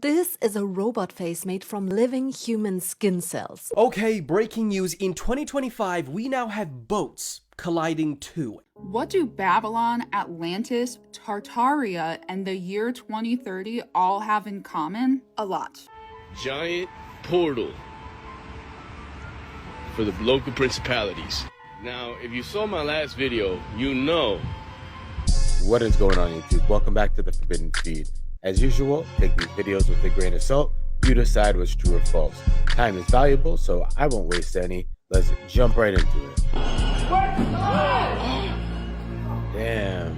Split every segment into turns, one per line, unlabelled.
This is a robot face made from living human skin cells.
Okay, breaking news. In 2025, we now have boats colliding too.
What do Babylon, Atlantis, Tartaria, and the year 2030 all have in common? A lot.
Giant portal for the local principalities. Now, if you saw my last video, you know.
What is going on, YouTube? Welcome back to the Forbidden Feed. As usual, take these videos with a grain of salt. You decide what's true or false. Time is valuable, so I won't waste any. Let's jump right into it. Damn.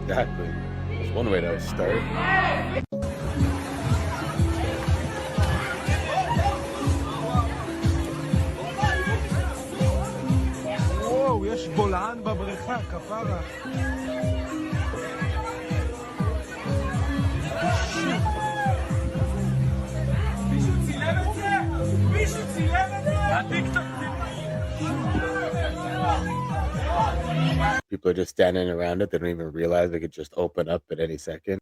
Exactly. There's one way to start.
וואו, יש בולען בבריכה, כפרה. מישהו צילם את זה? מישהו צילם את זה? הטיקטוק
People are just standing around it. They don't even realize they could just open up at any second.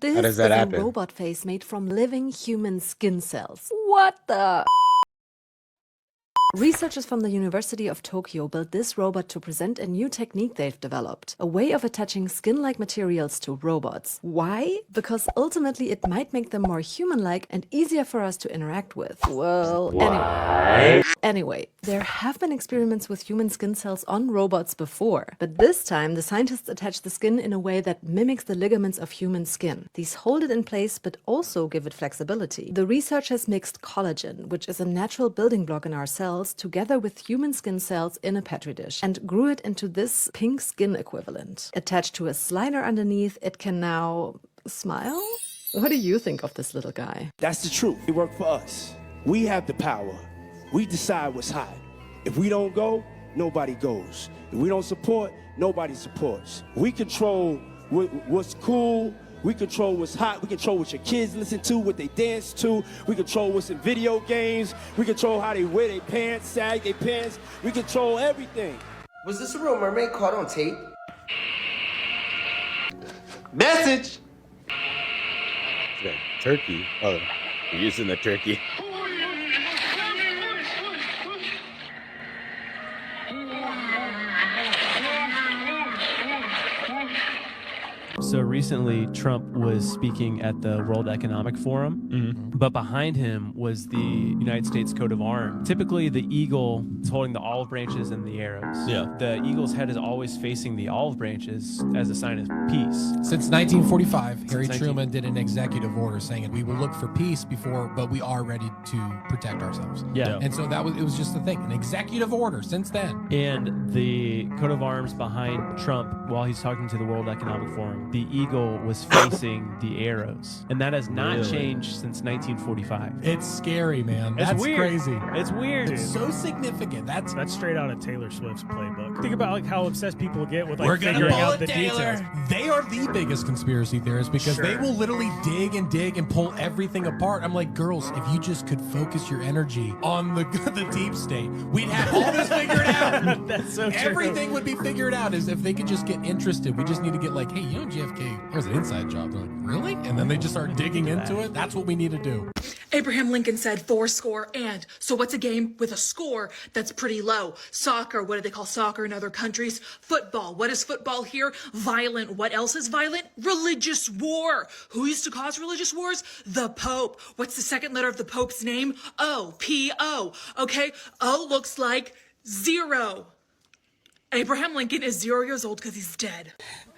This
How does that
is
happen?
a robot face made from living human skin cells. What the? Researchers from the University of Tokyo built this robot to present a new technique they've developed, a way of attaching skin-like materials to robots. Why? Because ultimately it might make them more human-like and easier for us to interact with. Well, anyway, there have been experiments with human skin cells on robots before, but this time the scientists attach the skin in a way that mimics the ligaments of human skin. These hold it in place but also give it flexibility. The researchers mixed collagen, which is a natural building block in our cells, together with human skin cells in a petri dish and grew it into this pink skin equivalent. Attached to a slider underneath, it can now smile? What do you think of this little guy?
That's the truth. They work for us. We have the power. We decide what's hot. If we don't go, nobody goes. If we don't support, nobody supports. We control what's cool. We control what's hot. We control what your kids listen to, what they dance to. We control what's in video games. We control how they wear their pants, sag their pants. We control everything.
Was this a real mermaid caught on tape?
Message!
Yeah, turkey. Oh, you're using the turkey.
So recently, Trump was speaking at the World Economic Forum, but behind him was the United States coat of arms. Typically, the eagle is holding the olive branches and the arrows.
Yeah.
The eagle's head is always facing the olive branches as a sign of peace.
Since 1945, Harry Truman did an executive order saying we will look for peace before, but we are ready to protect ourselves.
Yeah.
And so it was just the thing, an executive order since then.
And the coat of arms behind Trump, while he's talking to the World Economic Forum, the eagle was facing the arrows. And that has not changed since 1945.
It's scary, man.
It's
That's
weird.
crazy.
It's weird.
It's so significant. That's
straight out of Taylor Swift's playbook. Think about like how obsessed people get with like
we're gonna
figuring
pull
out
it,
the
Taylor.
details.
They are the biggest conspiracy theorists because they
Sure.
will literally dig and pull everything apart. I'm like, girls, if you just could focus your energy on the deep state, we'd have all this figured out.
That's so true.
Everything would be figured out as if they could just get interested. We just need to get like, hey, you know JFK, that was an inside job. They're like, really? And then they just start digging into it. That's what we need to do.
Abraham Lincoln said 4 score and. So what's a game with a score that's pretty low? Soccer, what do they call soccer in other countries? Football, what is football here? Violent, what else is violent? Religious war. Who used to cause religious wars? The Pope. What's the second letter of the Pope's name? O, P-O. Okay, O looks like 0. Abraham Lincoln is 0 years old because he's dead.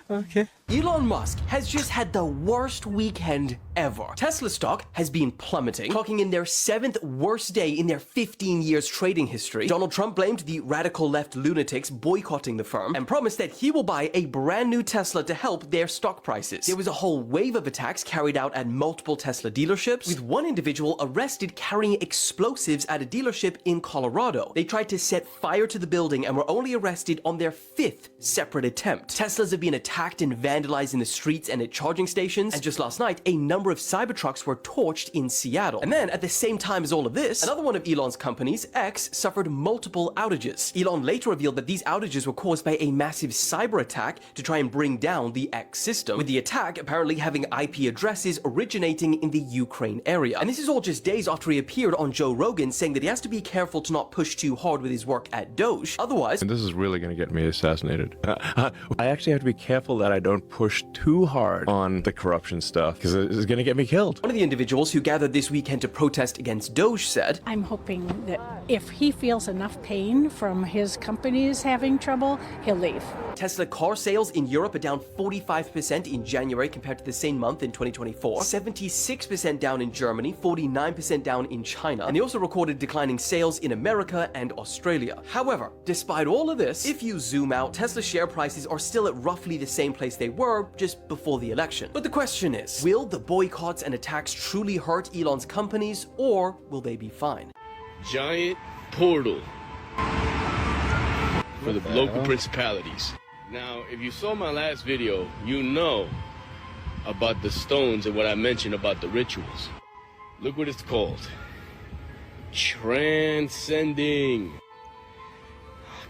Okay. Elon Musk has just had the worst weekend ever. Tesla stock has been plummeting, clocking in their 7th worst day in their 15 years trading history. Donald Trump blamed the radical left lunatics boycotting the firm and promised that he will buy a brand new Tesla to help their stock prices. There was a whole wave of attacks carried out at multiple Tesla dealerships, with one individual arrested carrying explosives at a dealership in Colorado. They tried to set fire to the building and were only arrested on their 5th separate attempt. Teslas have been attacked hacked and vandalized in the streets and at charging stations. And just last night, a number of Cybertrucks were torched in Seattle. And then, at the same time as all of this, another one of Elon's companies, X, suffered multiple outages. Elon later revealed that these outages were caused by a massive cyber attack to try and bring down the X system, with the attack apparently having IP addresses originating in the Ukraine area. And this is all just days after he appeared on Joe Rogan saying that he has to be careful to not push too hard with his work at Doge. Otherwise,
and this is really going to get me assassinated. I actually have to be careful that I don't push too hard on the corruption stuff because it's going to get me killed.
One of the individuals who gathered this weekend to protest against Doge said,
I'm hoping that if he feels enough pain from his companies having trouble, he'll leave.
Tesla car sales in Europe are down 45% in January compared to the same month in 2024, 76% down in Germany, 49% down in China, and they also recorded declining sales in America and Australia. However, despite all of this, if you zoom out, Tesla share prices are still at roughly the same place they were just before the election. But the question is, will the boycotts and attacks truly hurt Elon's companies, or will they be fine?
Giant portal for the local principalities. Now, if you saw my last video, you know about the stones and what I mentioned about the rituals. Look what it's called. Transcending.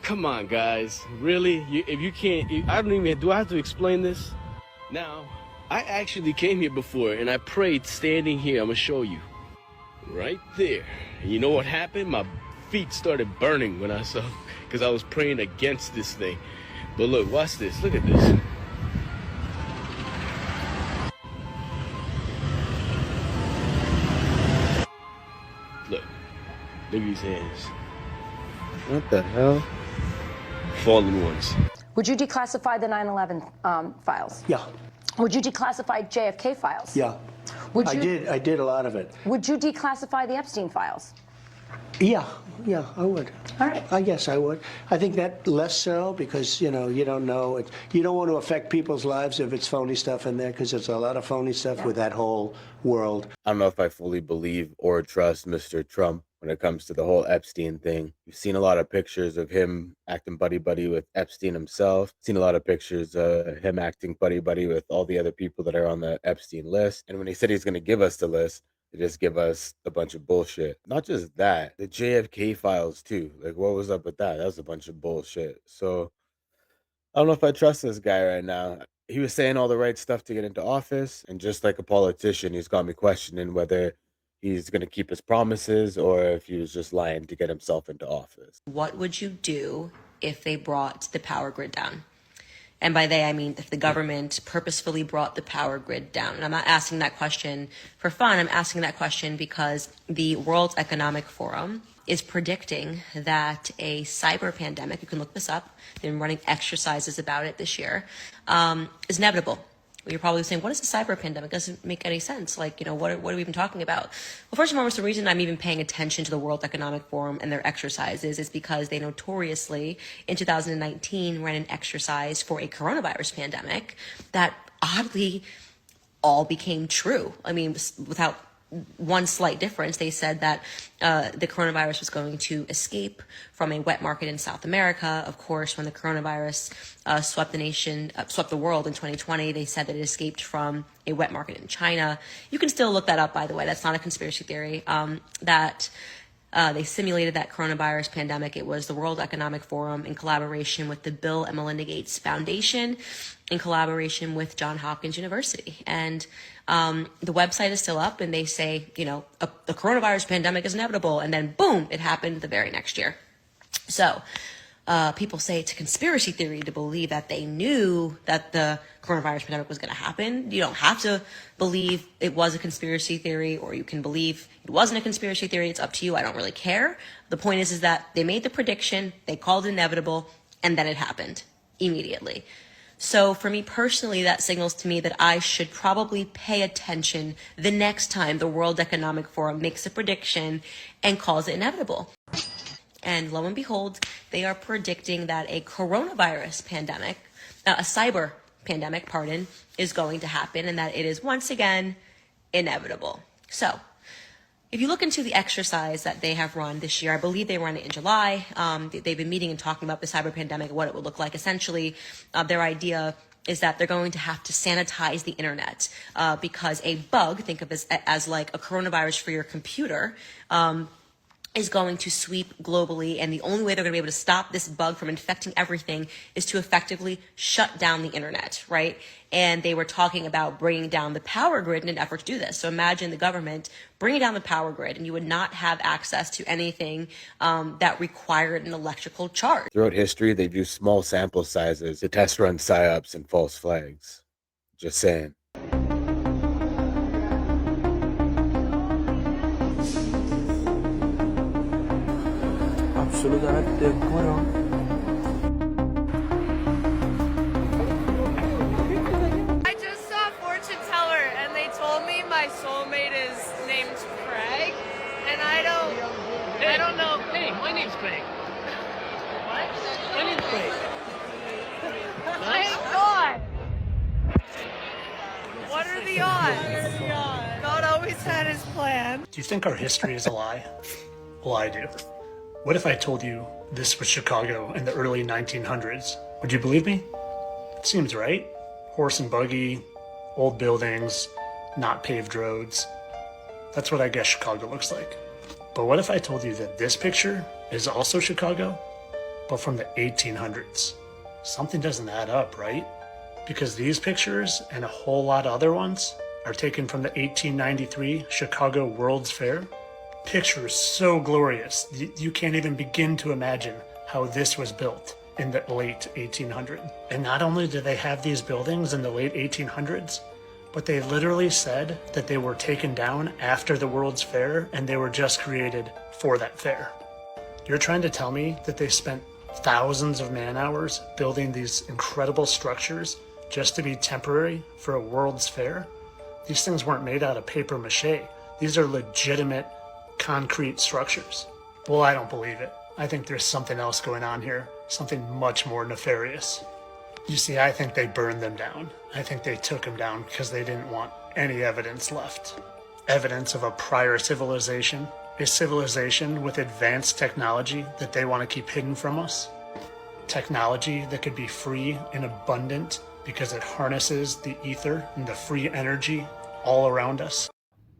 Come on, guys. Really? If you can't, I don't even, do I have to explain this? Now, I actually came here before and I prayed standing here. I'm gonna show you. Right there. And you know what happened? My feet started burning when I saw, because I was praying against this thing. But look, watch this. Look at this. Look. Look at these hands.
What the hell?
Fallen ones.
Would you declassify the 9/11 files?
Yeah.
Would you declassify JFK files?
Yeah.
Would you,
I did a lot of it.
Would you declassify the Epstein files?
Yeah, I would.
All right.
I guess I would. I think that less so because, you know, you don't know. You don't want to affect people's lives if it's phony stuff in there because there's a lot of phony stuff with that whole world.
I don't know if I fully believe or trust Mr. Trump when it comes to the whole Epstein thing. You've seen a lot of pictures of him acting buddy-buddy with Epstein himself. Seen a lot of pictures of him acting buddy-buddy with all the other people that are on the Epstein list. And when he said he's going to give us the list, to just give us a bunch of bullshit. Not just that, the JFK files too. Like, what was up with that? That was a bunch of bullshit. So I don't know if I trust this guy right now. He was saying all the right stuff to get into office, and just like a politician, he's got me questioning whether he's going to keep his promises or if he was just lying to get himself into office.
What would you do if they brought the power grid down? And by they, I mean if the government purposefully brought the power grid down. And I'm not asking that question for fun. I'm asking that question because the World Economic Forum is predicting that a cyber pandemic, you can look this up, they've been running exercises about it this year, is inevitable. You're probably saying, what is a cyber pandemic? It doesn't make any sense. Like, you know, what are we even talking about? Well, first and foremost, the reason I'm even paying attention to the World Economic Forum and their exercises is because they notoriously, in 2019, ran an exercise for a coronavirus pandemic that oddly all became true. I mean, without one slight difference, they said that the coronavirus was going to escape from a wet market in South America. Of course, when the coronavirus swept the world in 2020, they said that it escaped from a wet market in China. You can still look that up, by the way. That's not a conspiracy theory. They simulated that coronavirus pandemic. It was the World Economic Forum in collaboration with the Bill and Melinda Gates Foundation, in collaboration with Johns Hopkins University. And the website is still up, and they say, you know, the coronavirus pandemic is inevitable. And then boom, it happened the very next year. So people say it's a conspiracy theory to believe that they knew that the coronavirus pandemic was going to happen. You don't have to believe it was a conspiracy theory, or you can believe it wasn't a conspiracy theory. It's up to you. I don't really care. The point is that they made the prediction, they called it inevitable, and then it happened immediately. So for me personally, that signals to me that I should probably pay attention the next time the World Economic Forum makes a prediction and calls it inevitable. And lo and behold, they are predicting that a coronavirus pandemic, a cyber pandemic, is going to happen, and that it is once again inevitable. So if you look into the exercise that they have run this year, I believe they ran it in July. They've been meeting and talking about the cyber pandemic, what it would look like. Essentially, their idea is that they're going to have to sanitize the internet because a bug, think of it as like a coronavirus for your computer, is going to sweep globally, and the only way they're going to be able to stop this bug from infecting everything is to effectively shut down the internet, right? And they were talking about bringing down the power grid in an effort to do this. So imagine the government bringing down the power grid, and you would not have access to anything that required an electrical charge.
Throughout history, they've used small sample sizes to test run psyops and false flags. Just saying.
Assolutamente ancora.
I just saw Fortune Teller and they told me my soulmate is named Craig, and I don't know.
Hey, my name's Craig. What? My name's Craig.
Thank God. What are the odds? God always had his plan.
Do you think our history is a lie? Well, I do. What if I told you this was Chicago in the early 1900s? Would you believe me? It seems right. Horse and buggy, old buildings, not paved roads. That's what I guess Chicago looks like. But what if I told you that this picture is also Chicago, but from the 1800s? Something doesn't add up, right? Because these pictures and a whole lot of other ones are taken from the 1893 Chicago World's Fair. Pictures so glorious, you can't even begin to imagine how this was built in the late 1800s. And not only do they have these buildings in the late 1800s, but they literally said that they were taken down after the World's Fair and they were just created for that fair. You're trying to tell me that they spent thousands of man hours building these incredible structures just to be temporary for a World's Fair? These things weren't made out of paper mache. These are legitimate concrete structures. Well, I don't believe it. I think there's something else going on here, something much more nefarious. You see, I think they burned them down. I think they took them down because they didn't want any evidence left. Evidence of a prior civilization, a civilization with advanced technology that they want to keep hidden from us. Technology that could be free and abundant because it harnesses the ether and the free energy all around us.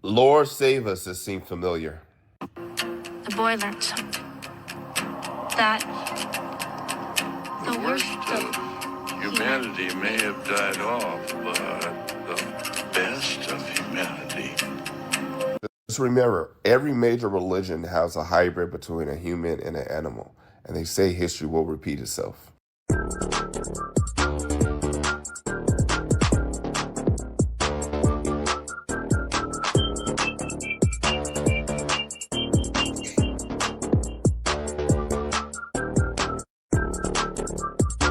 Lord Save Us has seemed familiar.
The boy learned something. That the worst of
humanity may have died off, but the best of humanity.
Just remember, every major religion has a hybrid between a human and an animal, and they say history will repeat itself.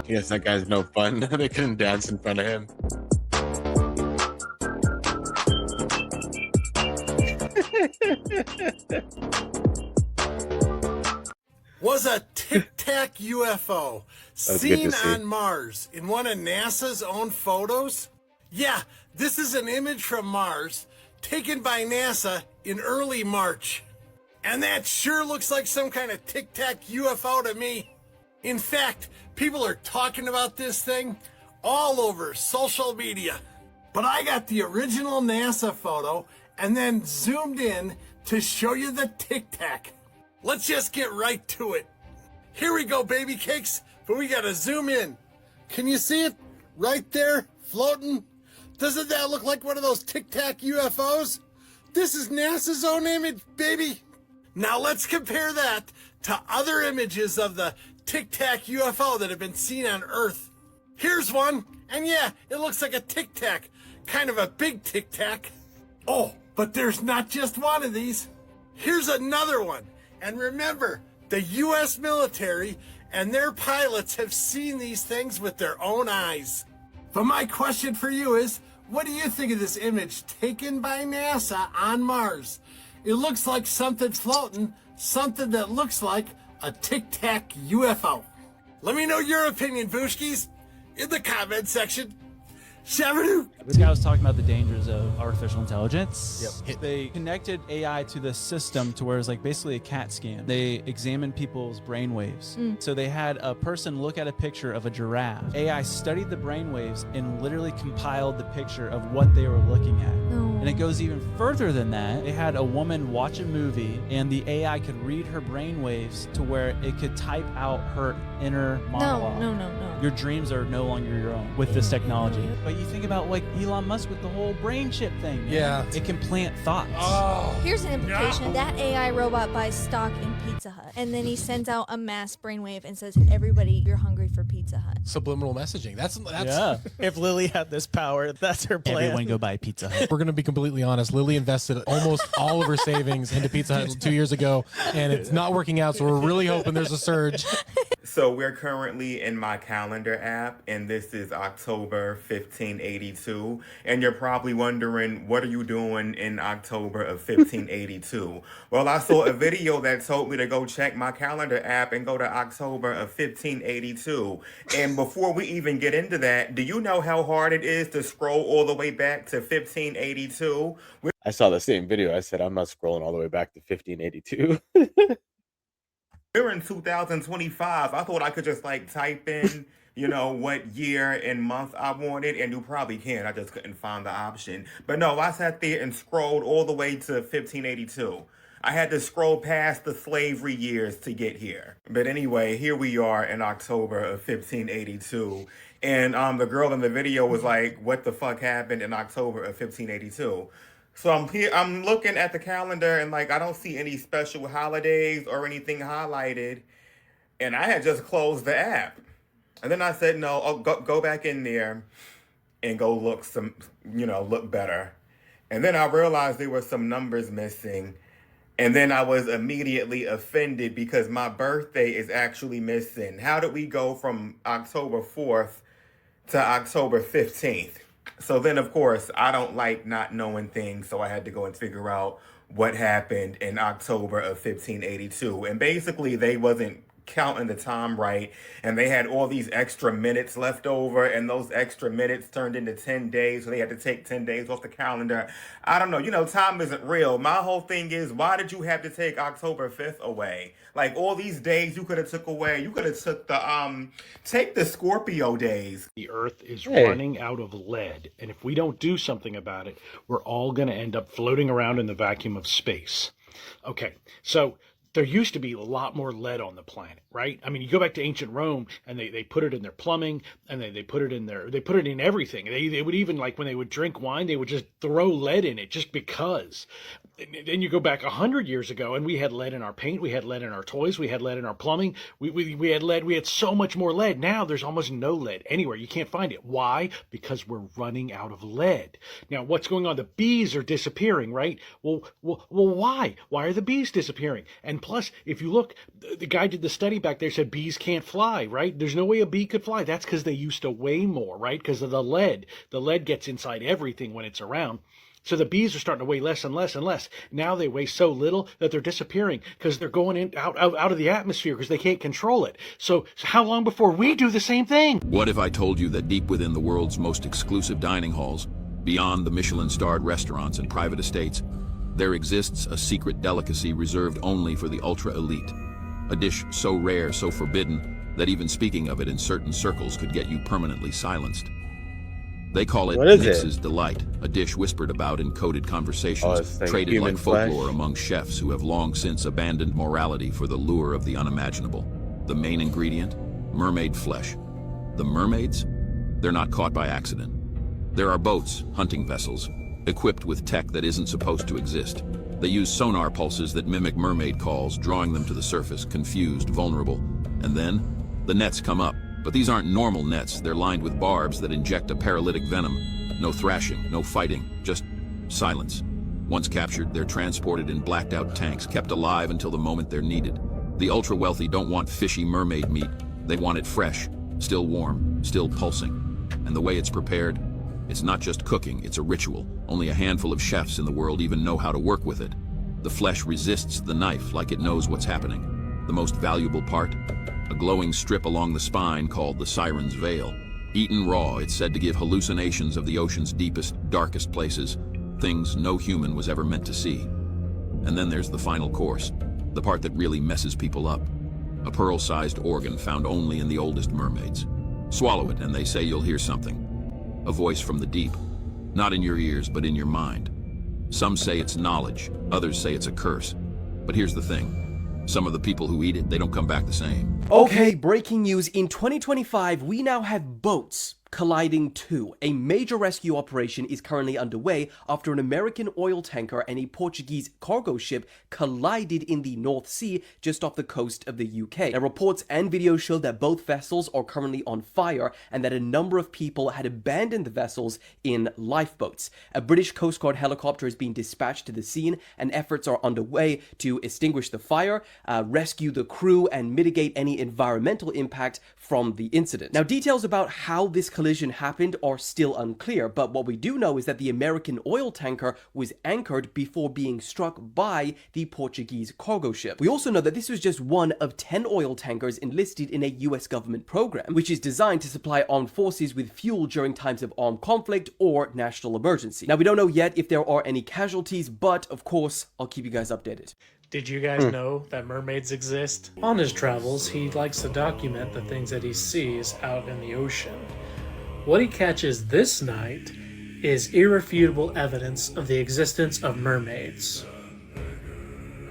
Yes, that guy's no fun. They couldn't dance in front of him.
Was a Tic Tac UFO seen on Mars in one of NASA's own photos? Yeah, this is an image from Mars taken by NASA in early March. And that sure looks like some kind of Tic Tac UFO to me. In fact, people are talking about this thing all over social media. But I got the original NASA photo and then zoomed in to show you the Tic Tac. Let's just get right to it. Here we go, baby cakes, but we gotta zoom in. Can you see it? Right there, floating? Doesn't that look like one of those Tic Tac UFOs? This is NASA's own image, baby. Now let's compare that to other images of the Tic Tac UFO that have been seen on Earth. Here's one, and yeah, it looks like a Tic Tac, kind of a big Tic Tac. Oh, but there's not just one of these. Here's another one, and remember, the U.S. military and their pilots have seen these things with their own eyes. But my question for you is, what do you think of this image taken by NASA on Mars? It looks like something floating, something that looks like a Tic Tac UFO. Let me know your opinion, Booshkies, in the comment section.
This guy was talking about the dangers of artificial intelligence. Yep. They connected AI to the system to where it's like basically a CAT scan. They examined people's brainwaves. So they had a person look at a picture of a giraffe. AI studied the brainwaves and literally compiled the picture of what they were looking at. And it goes even further than that. They had a woman watch a movie and the AI could read her brainwaves to where it could type out her inner monologue.
No.
Your dreams are no longer your own with this technology. But you think about like Elon Musk with the whole brain chip thing. Man.
Yeah.
It can plant thoughts.
Here's an implication. That AI robot buys stock in Pizza Hut, and then he sends out a mass brainwave and says, everybody, you're hungry for Pizza Hut.
Subliminal messaging. That's
yeah. If Lily had this power, that's her plan. Everyone go buy Pizza Hut.
We're going to be completely honest. Lily invested almost all of her savings into Pizza Hut 2 years ago, and it's not working out, so we're really hoping there's a surge.
So we're currently in my calendar app, and this is October 1582. And you're probably wondering, what are you doing in October of 1582? Well, I saw a video that told me to go check my calendar app and go to October of 1582. And before we even get into that, do you know how hard it is to scroll all the way back to 1582?
I saw the same video. I said, I'm not scrolling all the way back to 1582.
We're in 2025. I thought I could just like type in, you know, what year and month I wanted, and you probably can. I just couldn't find the option. But no, I sat there and scrolled all the way to 1582. I had to scroll past the slavery years to get here. But anyway, here we are in October of 1582. And the girl in the video was like, what the fuck happened in October of 1582? So I'm here, I'm looking at the calendar and like, I don't see any special holidays or anything highlighted. And I had just closed the app. And then I said, no, I'll go back in there and go look look better. And then I realized there were some numbers missing. And then I was immediately offended because my birthday is actually missing. How did we go from October 4th to October 15th? So then, of course, I don't like not knowing things, so I had to go and figure out what happened in October of 1582. And basically, they wasn't counting the time right, and they had all these extra minutes left over, and those extra minutes turned into 10 days, so they had to take 10 days off the calendar. I don't know, you know, time isn't real. My whole thing is, why did you have to take October 5th away? Like, all these days you could have took away, you could have took the, take the Scorpio days.
The Earth is running out of lead, and if we don't do something about it, we're all going to end up floating around in the vacuum of space. Okay, so there used to be a lot more lead on the planet, right? I mean, you go back to ancient Rome and they put it in their plumbing, and they put it in everything. They would even, like, when they would drink wine, they would just throw lead in it just because. And then you go back 100 years ago and we had lead in our paint, we had lead in our toys, we had lead in our plumbing, we had lead, we had so much more lead. Now there's almost no lead anywhere. You can't find it. Why? Because we're running out of lead. Now, what's going on? The bees are disappearing, right? Well, why? Why are the bees disappearing? And plus, if you look, the guy did the study back there, said bees can't fly, right? There's no way a bee could fly. That's because they used to weigh more, right? Because of the lead. The lead gets inside everything when it's around. So the bees are starting to weigh less and less and less. Now they weigh so little that they're disappearing because they're going out of the atmosphere because they can't control it. So how long before we do the same thing?
What if I told you that deep within the world's most exclusive dining halls, beyond the Michelin-starred restaurants and private estates, there exists a secret delicacy reserved only for the ultra-elite. A dish so rare, so forbidden, that even speaking of it in certain circles could get you permanently silenced. They call it Nix's Delight, a dish whispered about in coded conversations, traded like folklore among chefs who have long since abandoned morality for the lure of the unimaginable. The main ingredient? Mermaid flesh. The mermaids? They're not caught by accident. There are boats, hunting vessels, equipped with tech that isn't supposed to exist. They use sonar pulses that mimic mermaid calls, drawing them to the surface, confused, vulnerable. And then, the nets come up. But these aren't normal nets. They're lined with barbs that inject a paralytic venom. No thrashing, no fighting, just silence. Once captured, they're transported in blacked-out tanks, kept alive until the moment they're needed. The ultra-wealthy don't want fishy mermaid meat. They want it fresh, still warm, still pulsing. And the way it's prepared, it's not just cooking, it's a ritual. Only a handful of chefs in the world even know how to work with it. The flesh resists the knife like it knows what's happening. The most valuable part? A glowing strip along the spine called the Siren's Veil. Eaten raw, it's said to give hallucinations of the ocean's deepest, darkest places, things no human was ever meant to see. And then there's the final course, the part that really messes people up. A pearl-sized organ found only in the oldest mermaids. Swallow it, and they say you'll hear something. A voice from the deep. Not in your ears, but in your mind. Some say it's knowledge, others say it's a curse. But here's the thing. Some of the people who eat it, they don't come back the same.
Okay, breaking news. In 2025, we now have boats colliding too. A major rescue operation is currently underway after an American oil tanker and a Portuguese cargo ship collided in the North Sea just off the coast of the UK. Now, reports and videos show that both vessels are currently on fire and that a number of people had abandoned the vessels in lifeboats. A British Coast Guard helicopter is being dispatched to the scene and efforts are underway to extinguish the fire, rescue the crew, and mitigate any environmental impact from the incident. Now, details about how this collision happened are still unclear, but what we do know is that the American oil tanker was anchored before being struck by the Portuguese cargo ship. We also know that this was just one of 10 oil tankers enlisted in a US government program, which is designed to supply armed forces with fuel during times of armed conflict or national emergency. Now, we don't know yet if there are any casualties, but of course, I'll keep you guys updated.
Did you guys know that mermaids exist? On his travels, he likes to document the things that he sees out in the ocean. What he catches this night is irrefutable evidence of the existence of mermaids.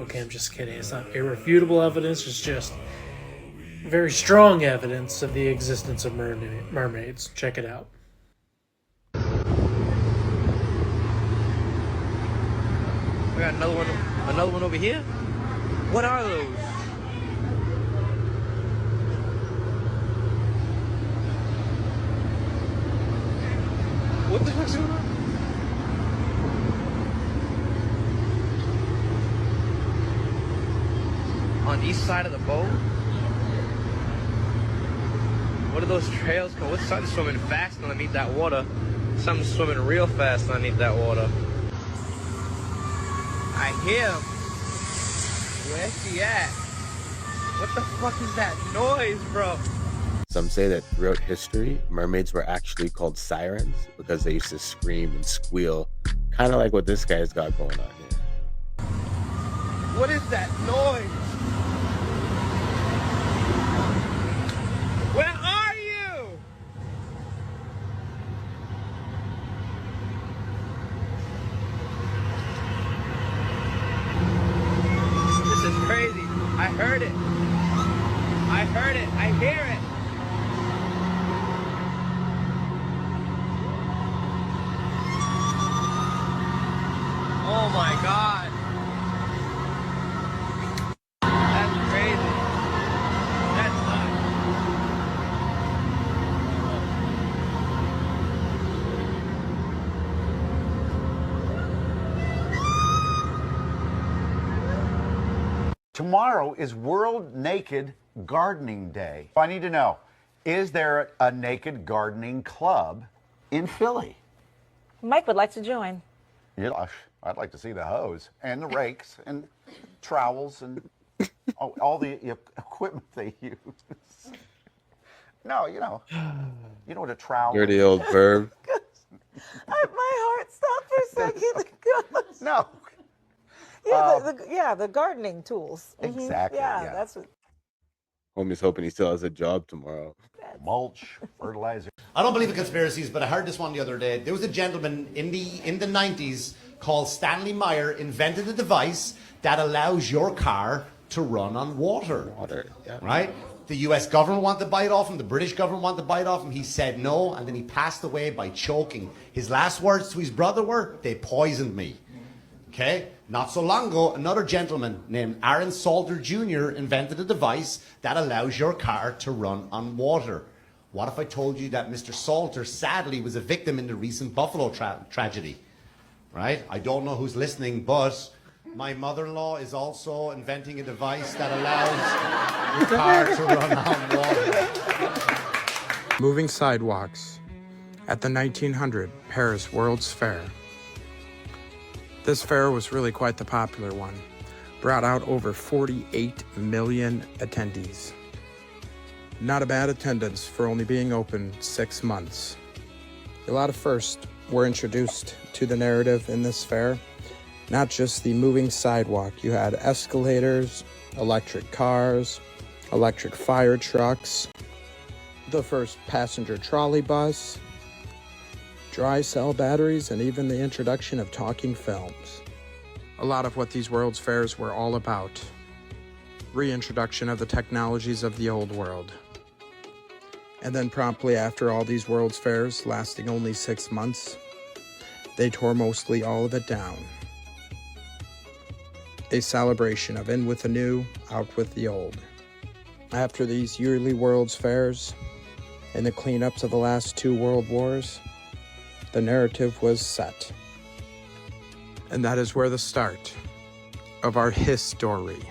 Okay, I'm just kidding. It's not irrefutable evidence, it's just very strong evidence of the existence of mermaids. Check it out.
We got another one over here? What are those? What the fuck's going on? On each side of the boat? What are those trails called? What's something swimming fast underneath that water? Something swimming real fast underneath that water. I hear him. Where's he at? What the fuck is that noise, bro?
Some say that throughout history, mermaids were actually called sirens because they used to scream and squeal, kind of like what this guy's got going on here.
What is that noise? Where are you? This is crazy. I heard it. I heard it. I hear it. Oh my God. That's crazy. That's nuts.
Tomorrow is World Naked Gardening Day. I need to know, is there a naked gardening club in Philly?
Mike would like to join.
Yeah, I'd like to see the hose and the rakes and trowels and all the equipment they use. No, you know what a trowel
Dirty old perv.
My heart stopped for a second.
No.
Yeah, the gardening tools.
Exactly.
Yeah, that's what.
Homie's hoping he still has a job tomorrow.
Mulch, fertilizer.
I don't believe in conspiracies, but I heard this one the other day. There was a gentleman in the 90s called Stanley Meyer invented a device that allows your car to run on water.
Yeah.
Right? The US government wanted to buy it off him, the British government wanted to buy it off him. He said no, and then he passed away by choking. His last words to his brother were, "They poisoned me." Okay? Not so long ago, another gentleman named Aaron Salter Jr. invented a device that allows your car to run on water. What if I told you that Mr. Salter sadly was a victim in the recent Buffalo tragedy? Right? I don't know who's listening, but my mother-in-law is also inventing a device that allows your car to run on water.
Moving sidewalks at the 1900 Paris World's Fair. This fair was really quite the popular one, brought out over 48 million attendees. Not a bad attendance for only being open 6 months. A lot of firsts were introduced to the narrative in this fair. Not just the moving sidewalk. You had escalators, electric cars, electric fire trucks, the first passenger trolley bus, dry cell batteries, and even the introduction of talking films. A lot of what these World's Fairs were all about. Reintroduction of the technologies of the old world. And then promptly after all these World's Fairs, lasting only 6 months, they tore mostly all of it down. A celebration of in with the new, out with the old. After these yearly World's Fairs and the cleanups of the last 2 world wars, the narrative was set. And that is where the start of our history.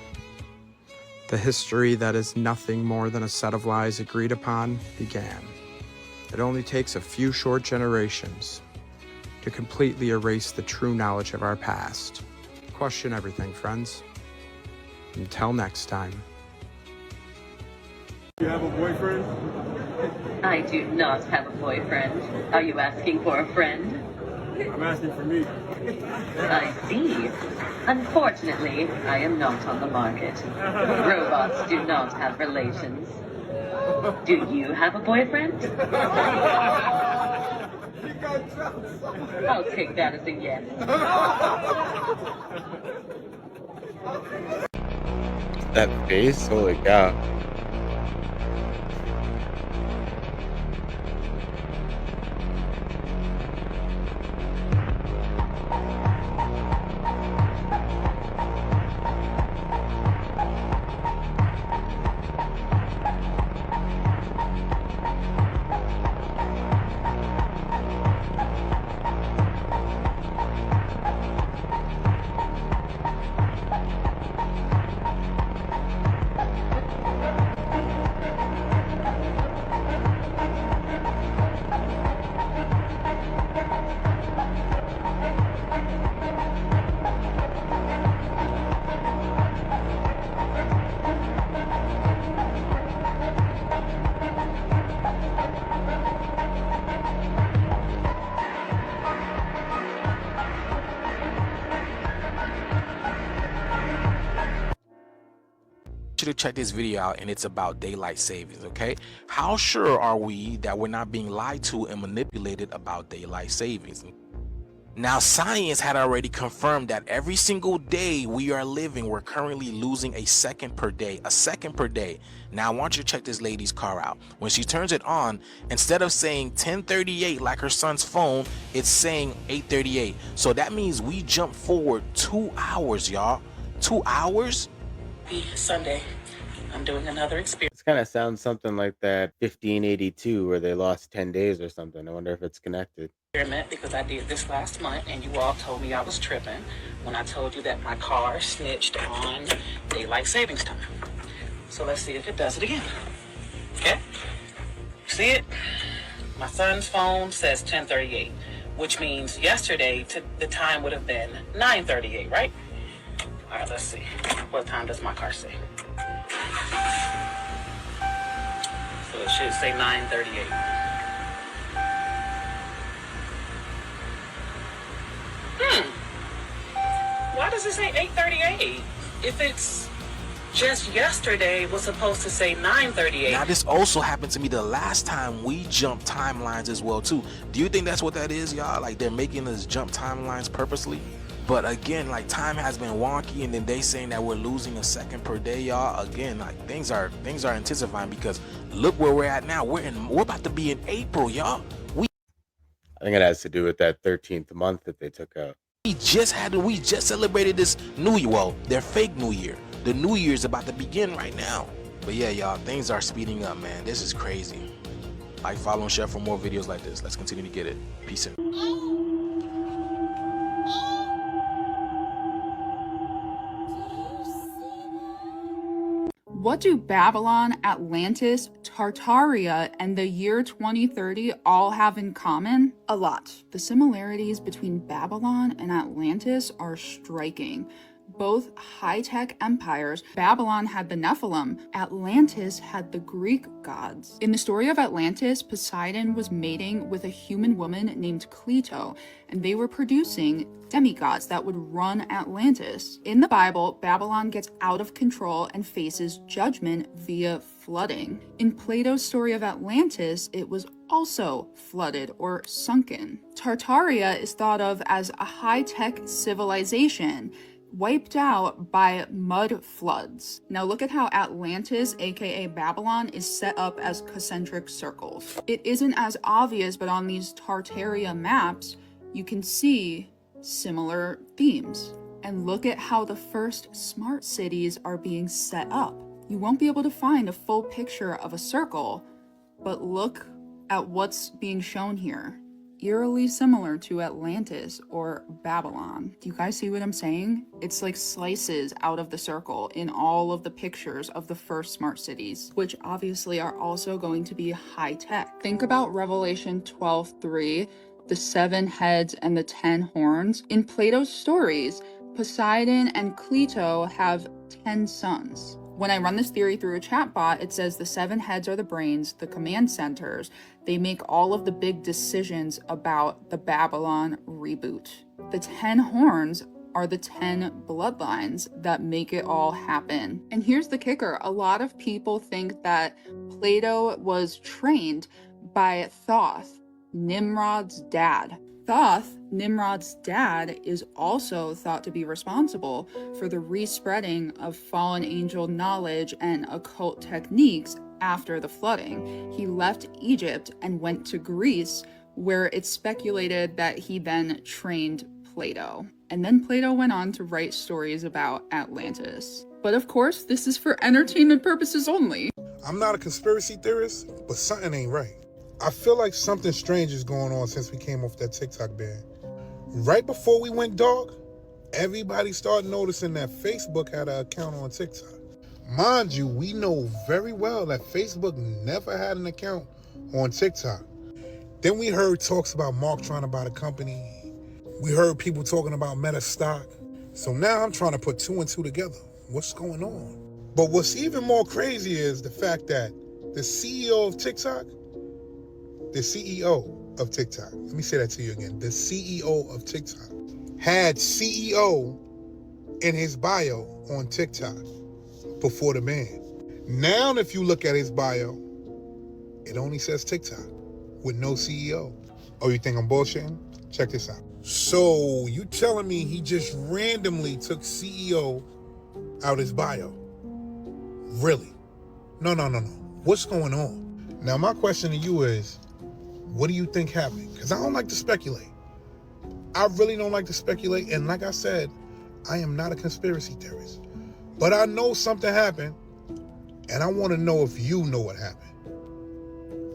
The history that is nothing more than a set of lies agreed upon began. It only takes a few short generations to completely erase the true knowledge of our past. Question everything, friends. Until next time.
You have a boyfriend?
I do not have a boyfriend. Are you asking for a friend?
I'm asking for me.
I see. Unfortunately, I am not on the market. Robots do not have relations. Do you have a boyfriend? I'll take that as a yes.
That face, holy cow.
To check this video out, and it's about daylight savings. Okay, how sure are we that we're not being lied to and manipulated about daylight savings? Now, science had already confirmed that every single day we are living, we're currently losing a second per day. Now, I want you to check this lady's car out. When she turns it on, instead of saying 10:38 like her son's phone, it's saying 8:38. So that means we jump forward 2 hours, y'all. 2 hours?
Sunday, I'm doing another experiment.
This kind of sounds something like that 1582 where they lost 10 days or something. I wonder if it's connected.
Because I did this last month and you all told me I was tripping when I told you that my car snitched on daylight savings time. So let's see if it does it again. Okay? See it? My son's phone says 10:38, which means yesterday the time would have been 9:38, right? All right, let's see. What time does my car say? So it should say 9:38. Why does it say 8:38? If it's just yesterday was supposed to say 9:38.
Now, this also happened to me the last time we jumped timelines as well too. Do you think that's what that is, y'all? Like they're making us jump timelines purposely? But again, like time has been wonky, and then they saying that we're losing a second per day, y'all. Again, like things are intensifying because look where we're at now. We're about to be in April, y'all.
I think it has to do with that 13th month that they took out.
We just celebrated this new year. Well, their fake new year. The new year is about to begin right now. But yeah, y'all, things are speeding up, man. This is crazy. Like, follow, and share for more videos like this. Let's continue to get it. Peace out.
What do Babylon, Atlantis, Tartaria, and the year 2030 all have in common? A lot. The similarities between Babylon and Atlantis are striking. both high-tech empires. Babylon had the Nephilim, Atlantis had the Greek gods. In the story of Atlantis, Poseidon was mating with a human woman named Cleito, and they were producing demigods that would run Atlantis. In the Bible, Babylon gets out of control and faces judgment via flooding. In Plato's story of Atlantis, it was also flooded or sunken. Tartaria is thought of as a high-tech civilization wiped out by mud floods. Now look at how Atlantis, aka Babylon, is set up as concentric circles. It isn't as obvious, but on these Tartaria maps, you can see similar themes. And look at how the first smart cities are being set up. You won't be able to find a full picture of a circle, but look at what's being shown here. Eerily similar to Atlantis or Babylon. Do you guys see what I'm saying? It's like slices out of the circle in all of the pictures of the first smart cities, which obviously are also going to be high tech. Think about Revelation 12:3, the 7 heads and the 10 horns. In Plato's stories, Poseidon and Cleito have 10 sons. When I run this theory through a chatbot, it says the 7 heads are the brains, the command centers. They make all of the big decisions about the Babylon reboot. The 10 horns are the 10 bloodlines that make it all happen. And here's the kicker. A lot of people think that Plato was trained by Thoth, Nimrod's dad. Thoth, Nimrod's dad, is also thought to be responsible for the respreading of fallen angel knowledge and occult techniques after the flooding. He left Egypt and went to Greece, where it's speculated that he then trained Plato. And then Plato went on to write stories about Atlantis. But of course, this is for entertainment purposes only.
I'm not a conspiracy theorist, but something ain't right. I feel like something strange is going on since we came off that TikTok ban. Right before we went dark, everybody started noticing that Facebook had an account on TikTok. Mind you, we know very well that Facebook never had an account on TikTok. Then we heard talks about Mark trying to buy the company. We heard people talking about Meta stock. So now I'm trying to put 2 and 2 together. What's going on? But what's even more crazy is the fact that the CEO of TikTok, let me say that to you again. The CEO of TikTok had CEO in his bio on TikTok before the ban. Now, if you look at his bio, it only says TikTok with no CEO. Oh, you think I'm bullshitting? Check this out. So you telling me he just randomly took CEO out his bio? Really? No. What's going on? Now, my question to you is, what do you think happened? Because I don't like to speculate. I really don't like to speculate. And like I said, I am not a conspiracy theorist. But I know something happened. And I want to know if you know what happened.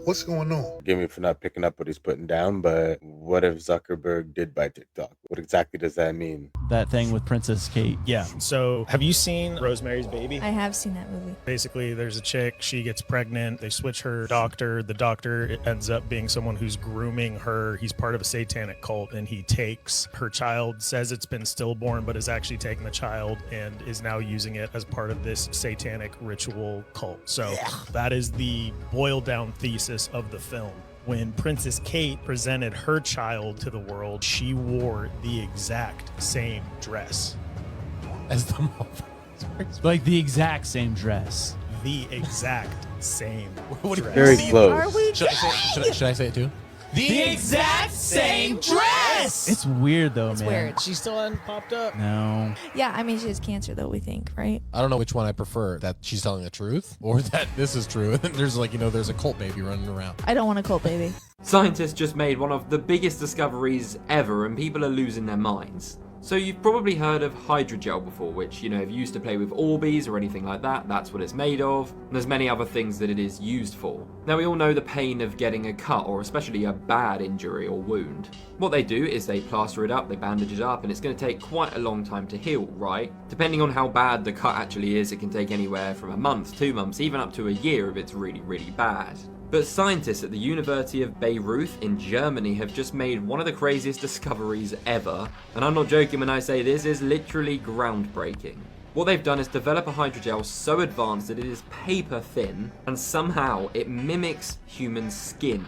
What's going on?
Forgive me for not picking up what he's putting down, but what if Zuckerberg did buy TikTok? What exactly does that mean?
That thing with Princess Kate.
Yeah. So have you seen Rosemary's Baby?
I have seen that movie.
Basically, there's a chick, she gets pregnant, they switch her doctor. The doctor ends up being someone who's grooming her. He's part of a satanic cult, and he takes her child, says it's been stillborn, but is actually taking the child and is now using it as part of this satanic ritual cult. So that is the boiled down thesis of the film. When Princess Kate presented her child to the world, she wore the exact same dress
as the mom.
Like the exact same dress.
The exact same dress.
Very close.
Should I say it too?
The
exact same dress!
It's weird though,
It's
man.
weird.
She still hasn't popped up.
No.
Yeah, I mean, she has cancer, though, we think, right?
I don't know which one I prefer, that she's telling the truth or that this is true. There's there's a cult baby running around.
I don't want a cult baby.
Scientists just made one of the biggest discoveries ever, and people are losing their minds. So you've probably heard of hydrogel before, which, if you used to play with Orbeez or anything like that, that's what it's made of. And there's many other things that it is used for. Now we all know the pain of getting a cut, or especially a bad injury or wound. What they do is they plaster it up, they bandage it up, and it's going to take quite a long time to heal, right? Depending on how bad the cut actually is, it can take anywhere from a month, 2 months, even up to a year if it's really, really bad. But scientists at the University of Bayreuth in Germany have just made one of the craziest discoveries ever, and I'm not joking when I say this is literally groundbreaking. What they've done is develop a hydrogel so advanced that it is paper thin, and somehow it mimics human skin.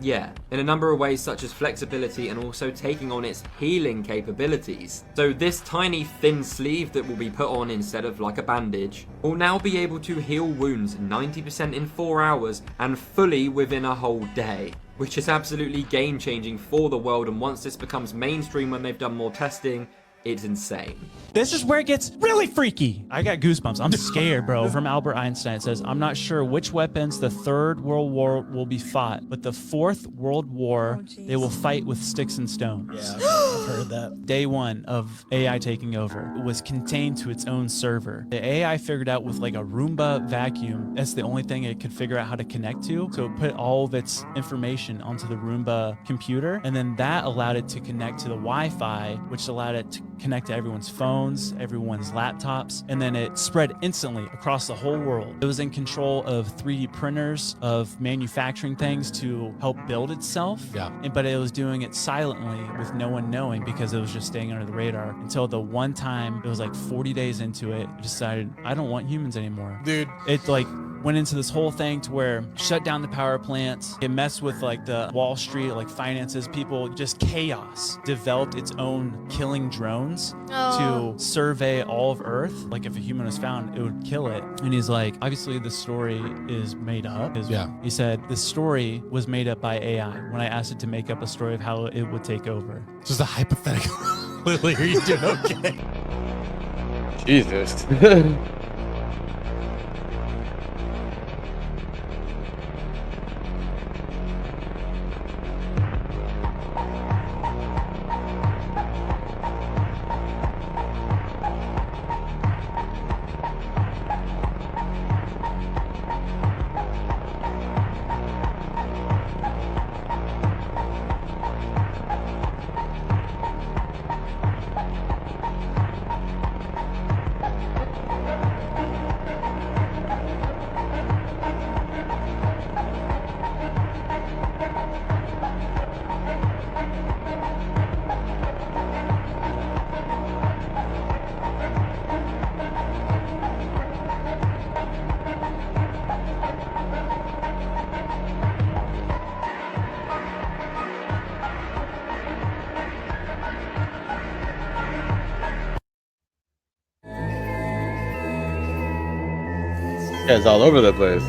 Yeah, in a number of ways such as flexibility and also taking on its healing capabilities. So this tiny thin sleeve that will be put on instead of like a bandage will now be able to heal wounds 90% in 4 hours and fully within a whole day, which is absolutely game changing for the world, and once this becomes mainstream when they've done more testing, it's insane.
This is where it gets really freaky. I got goosebumps. I'm scared, bro. From Albert Einstein, it says, I'm not sure which weapons the Third World War will be fought, but the Fourth World War, they will fight with sticks and stones.
Yeah, I've heard that.
Day one of AI taking over, it was contained to its own server. The AI figured out with like a Roomba vacuum, that's the only thing it could figure out how to connect to. So it put all of its information onto the Roomba computer, and then that allowed it to connect to the Wi-Fi, which allowed it to connect to everyone's phones, everyone's laptops, and then it spread instantly across the whole world. It was in control of 3D printers, of manufacturing things to help build itself.
Yeah.
But it was doing it silently with no one knowing because it was just staying under the radar until the one time, it was like 40 days into it, it decided, I don't want humans anymore.
Dude.
It like went into this whole thing to where shut down the power plants. It messed with like the Wall Street, like finances, people, just chaos. Developed its own killing drones to survey all of Earth. Like if a human was found, it would kill it. And he's like, obviously the story is made up.
Yeah.
He said, the story was made up by AI when I asked it to make up a story of how it would take over.
Just a hypothetical. Lily, are you doing okay?
Jesus. It's all over the place.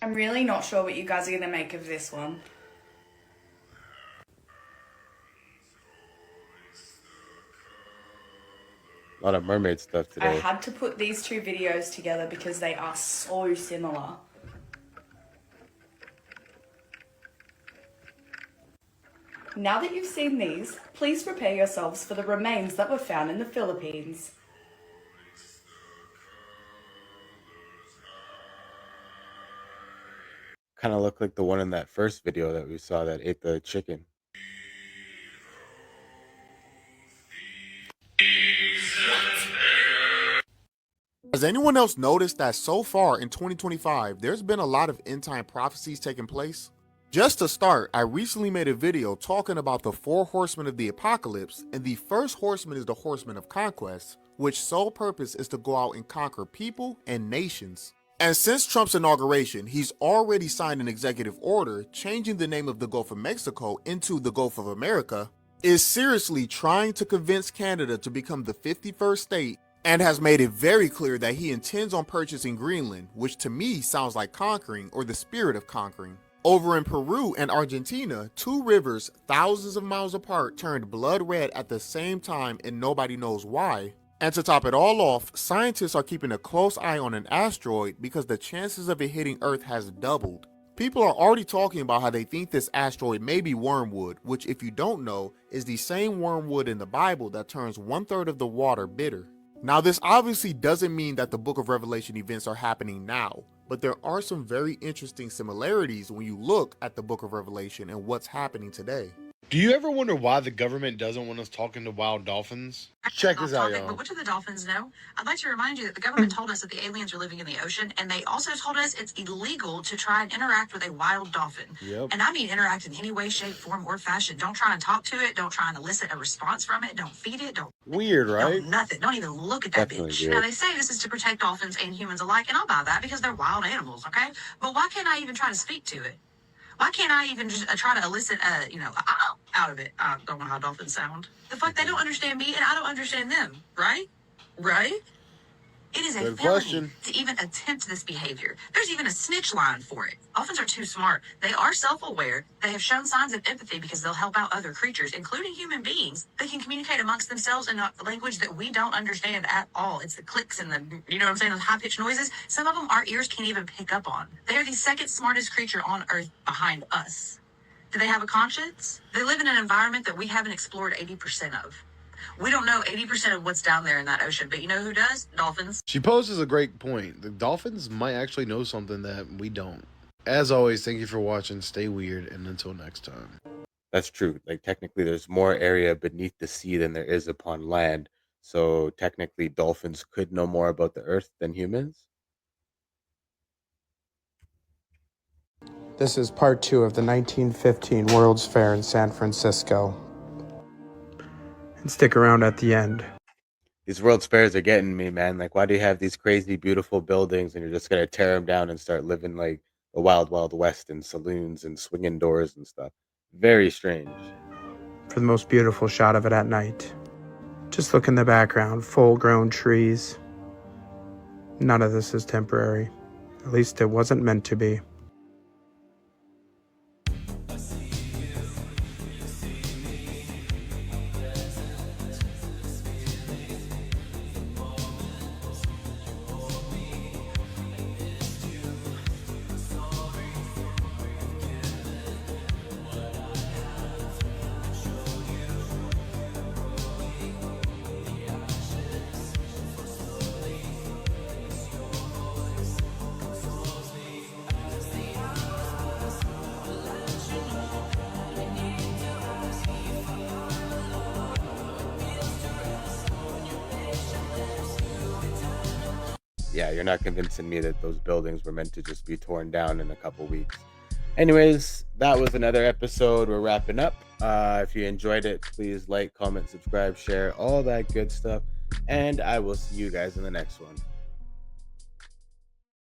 I'm really not sure what you guys are going to make of this one.
A lot of mermaid stuff
I
today.
had to put these two videos together because they are so similar. Now that you've seen these, please prepare yourselves for the remains that were found in the Philippines.
Kind of look like the one in that first video that we saw that ate the chicken.
Has anyone else noticed that so far in 2025, there's been a lot of end time prophecies taking place? Just to start, I recently made a video talking about the 4 horsemen of the apocalypse, and the first horseman is the horseman of conquest, which sole purpose is to go out and conquer people and nations. And since Trump's inauguration, he's already signed an executive order changing the name of the Gulf of Mexico into the Gulf of America, is seriously trying to convince Canada to become the 51st state, and has made it very clear that he intends on purchasing Greenland, which to me sounds like conquering or the spirit of conquering. Over in Peru and Argentina, two rivers thousands of miles apart turned blood red at the same time and nobody knows why. And to top it all off, scientists are keeping a close eye on an asteroid because the chances of it hitting Earth has doubled. People are already talking about how they think this asteroid may be wormwood, which if you don't know, is the same wormwood in the Bible that turns 1/3 of the water bitter. Now this obviously doesn't mean that the Book of Revelation events are happening now, but there are some very interesting similarities when you look at the Book of Revelation and what's happening today.
Do you ever wonder why the government doesn't want us talking to wild dolphins? Check this out, y'all.
But what do the dolphins know? I'd like to remind you that the government told us that the aliens are living in the ocean, and they also told us it's illegal to try and interact with a wild dolphin.
Yep.
And I mean interact in any way, shape, form, or fashion. Don't try and talk to it. Don't try and elicit a response from it. Don't feed it. Don't
Weird, right?
Don't nothing. Don't even look at that
Definitely
bitch.
weird.
Now they say this is to protect dolphins and humans alike, and I'll buy that because they're wild animals, okay? But why can't I even try to speak to it? Why can't I even just try to elicit out of it? I don't know how dolphins sound. The fuck, they don't understand me and I don't understand them, right? Right? It is a
Good
felony
question.
to even attempt this behavior. There's even a snitch line for it. Dolphins are too smart. They are self-aware. They have shown signs of empathy because they'll help out other creatures, including human beings. They can communicate amongst themselves in a language that we don't understand at all. It's the clicks and the, you know what I'm saying, those high-pitched noises. Some of them our ears can't even pick up on. They are the second smartest creature on Earth behind us. Do they have a conscience? They live in an environment that we haven't explored 80% of. We don't know 80% of what's down there in that ocean, but you know who does? Dolphins.
She poses a great point. The dolphins might actually know something that we don't. As always, thank you for watching. Stay weird, and until next time.
That's true. Like, technically, there's more area beneath the sea than there is upon land. So, technically, dolphins could know more about the Earth than humans.
This is part 2 of the 1915 World's Fair in San Francisco. And stick around at the end.
These World's Fairs are getting me, man. Like, why do you have these crazy, beautiful buildings and you're just going to tear them down and start living like the wild, wild west in saloons and swinging doors and stuff? Very strange.
For the most beautiful shot of it at night. Just look in the background, full-grown trees. None of this is temporary. At least it wasn't meant to be.
Yeah, you're not convincing me that those buildings were meant to just be torn down in a couple weeks. Anyways, that was another episode. We're wrapping up. If you enjoyed it, please like, comment, subscribe, share, all that good stuff. And I will see you guys in the next one.